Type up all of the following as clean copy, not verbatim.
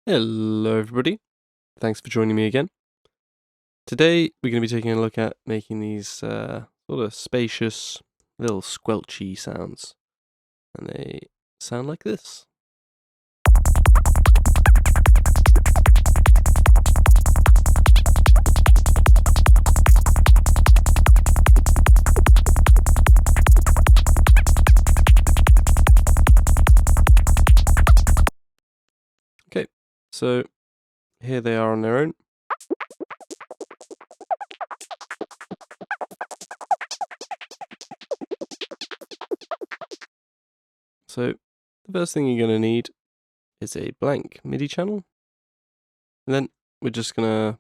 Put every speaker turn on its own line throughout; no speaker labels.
Hello everybody, thanks for joining me again. Today we're going to be taking a look at making these sort of spacious little squelchy sounds, and they sound like this. Okay, so here they are on their own. So the first thing you're going to need is a blank MIDI channel, and then we're just going to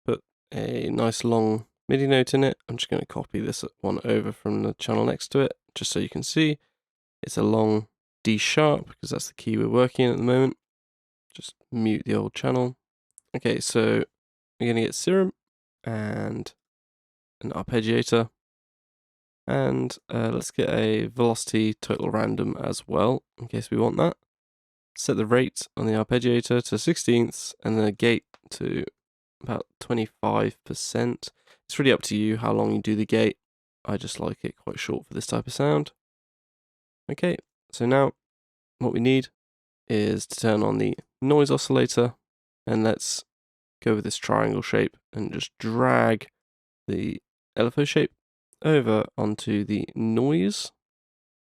put a nice long MIDI note in it. I'm just going to copy this one over from the channel next to it, just so you can see. It's a long D sharp, because that's the key we're working in at the moment. Just mute the old channel. Okay, so we're going to get Serum and an arpeggiator, and let's get a velocity total random as well, in case we want that. Set the rate on the arpeggiator to 16ths, and the gate to about 25%. It's really up to you how long you do the gate. I just like it quite short for this type of sound. Okay, so now what we need is to turn on the noise oscillator, and let's go with this triangle shape and just drag the LFO shape over onto the noise.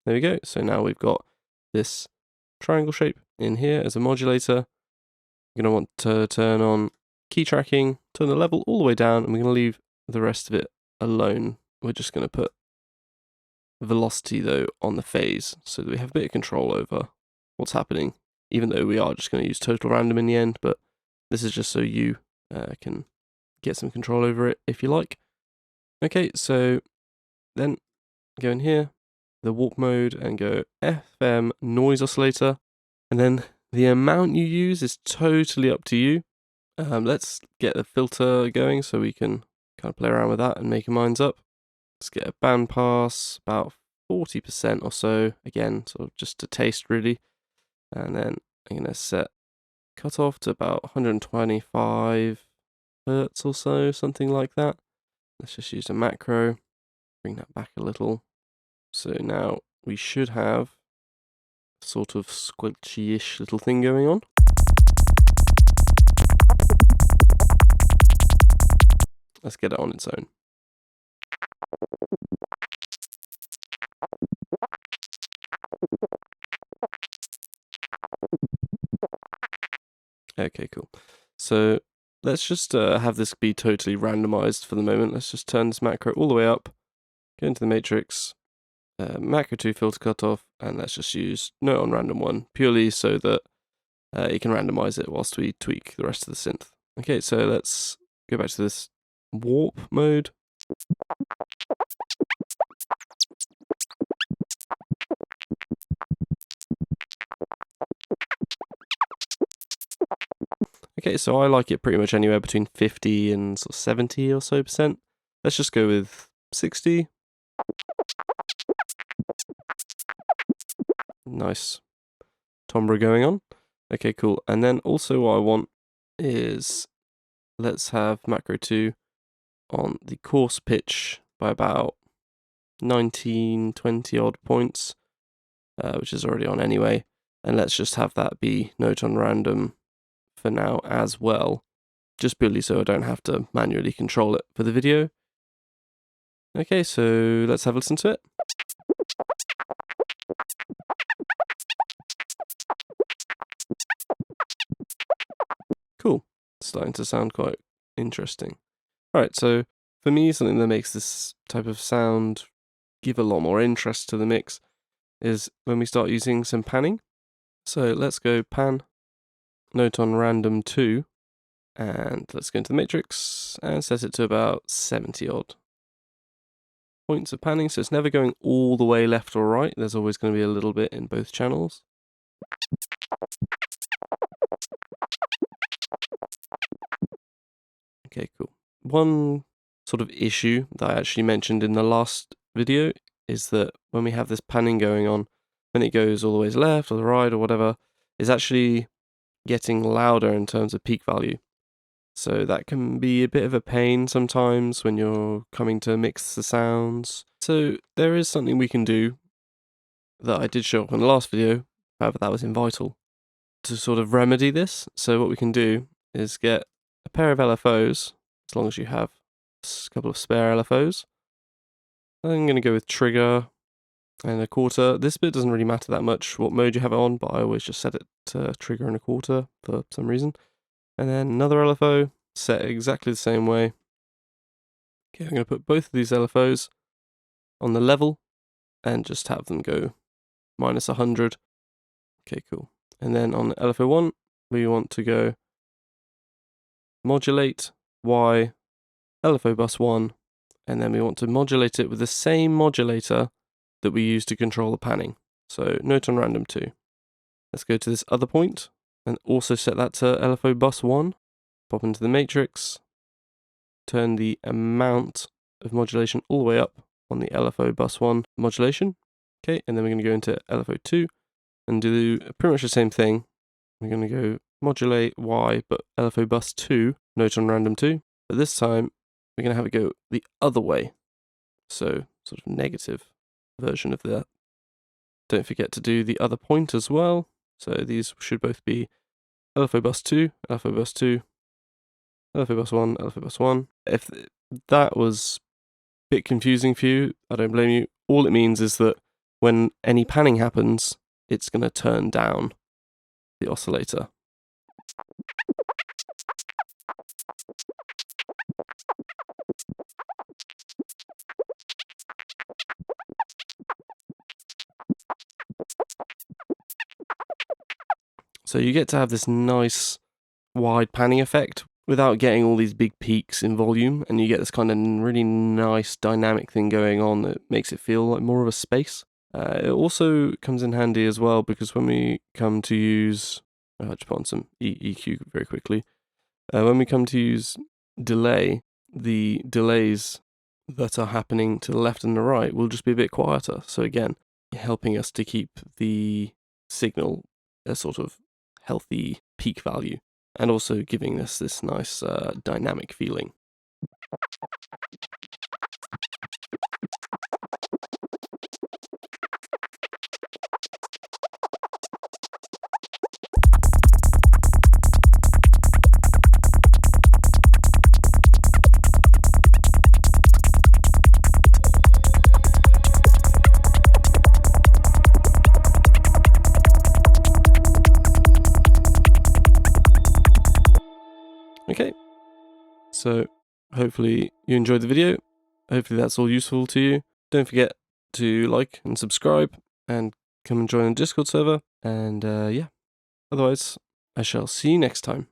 There we go. So now we've got this triangle shape in here as a modulator. We're going to want to turn on key tracking, turn the level all the way down, and we're going to leave the rest of it alone. We're just going to put velocity though on the phase so that we have a bit of control over what's happening, even though we are just going to use total random in the end, but this is just so you can get some control over it if you like. Okay, so then go in here, the warp mode, and go FM noise oscillator, and then the amount you use is totally up to you. Let's get the filter going so we can kind of play around with that and make our minds up. Let's get a band pass, about 40% or so, again, sort of just to taste really. And then I'm going to set cutoff to about 125 hertz or so, something like that. Let's just use a macro, bring that back a little. So now we should have a sort of squelchy-ish little thing going on. Let's get it on its own. Okay, cool. So let's just have this be totally randomized for the moment. Let's just turn this macro all the way up, go into the matrix, macro 2 filter cutoff, and let's just use note on random 1 purely so that it can randomize it whilst we tweak the rest of the synth. Okay, so let's go back to this warp mode. Okay, so I like it pretty much anywhere between 50 and sort of 70 or so percent. Let's just go with 60. Nice timbre going on. Okay, cool. And then also what I want is, let's have macro 2 on the coarse pitch by about 19, 20 odd points, which is already on anyway. And let's just have that be note on random for now as well, just purely so I don't have to manually control it for the video. Okay, so let's have a listen to it. Cool. Starting to sound quite interesting. Alright, so for me, something that makes this type of sound give a lot more interest to the mix is when we start using some panning. So let's go pan, note on random 2, and let's go into the matrix and set it to about 70 odd points of panning. So it's never going all the way left or right. There's always going to be a little bit in both channels. Okay, cool. One sort of issue that I actually mentioned in the last video is that when we have this panning going on, when it goes all the way left or the right or whatever, it's actually getting louder in terms of peak value. So that can be a bit of a pain sometimes when you're coming to mix the sounds. So there is something we can do that I did show up in the last video, however that was in Vital, to sort of remedy this. So what we can do is get a pair of LFOs, as long as you have a couple of spare LFOs. I'm going to go with trigger and a quarter. This bit doesn't really matter that much what mode you have it on, but I always just set it to trigger and a quarter for some reason. And then another LFO, set exactly the same way. Okay, I'm going to put both of these LFOs on the level and just have them go minus 100. Okay, cool. And then on LFO1, we want to go modulate Y, LFO bus 1, and then we want to modulate it with the same modulator that we use to control the panning. So note on random 2. Let's go to this other point and also set that to LFO bus 1. Pop into the matrix, turn the amount of modulation all the way up on the LFO bus 1 modulation. Okay, and then we're going to go into LFO 2 and do pretty much the same thing. We're going to go modulate Y, but LFO bus 2, note on random 2. But this time, we're going to have it go the other way. So, sort of negative version of that. Don't forget to do the other point as well. So these should both be LFO bus 2, LFO bus 2, LFO bus 1, LFO bus 1. If that was a bit confusing for you, I don't blame you. All it means is that when any panning happens, it's going to turn down the oscillator. So you get to have this nice wide panning effect without getting all these big peaks in volume, and you get this kind of really nice dynamic thing going on that makes it feel like more of a space. It also comes in handy as well because when we come to use, I'll just put on some EQ very quickly. When we come to use delay, the delays that are happening to the left and the right will just be a bit quieter. So again, helping us to keep the signal a sort of healthy peak value, and also giving us this nice dynamic feeling. Okay, so hopefully you enjoyed the video. Hopefully that's all useful to you. Don't forget to like and subscribe and come and join the Discord server. And yeah, otherwise I shall see you next time.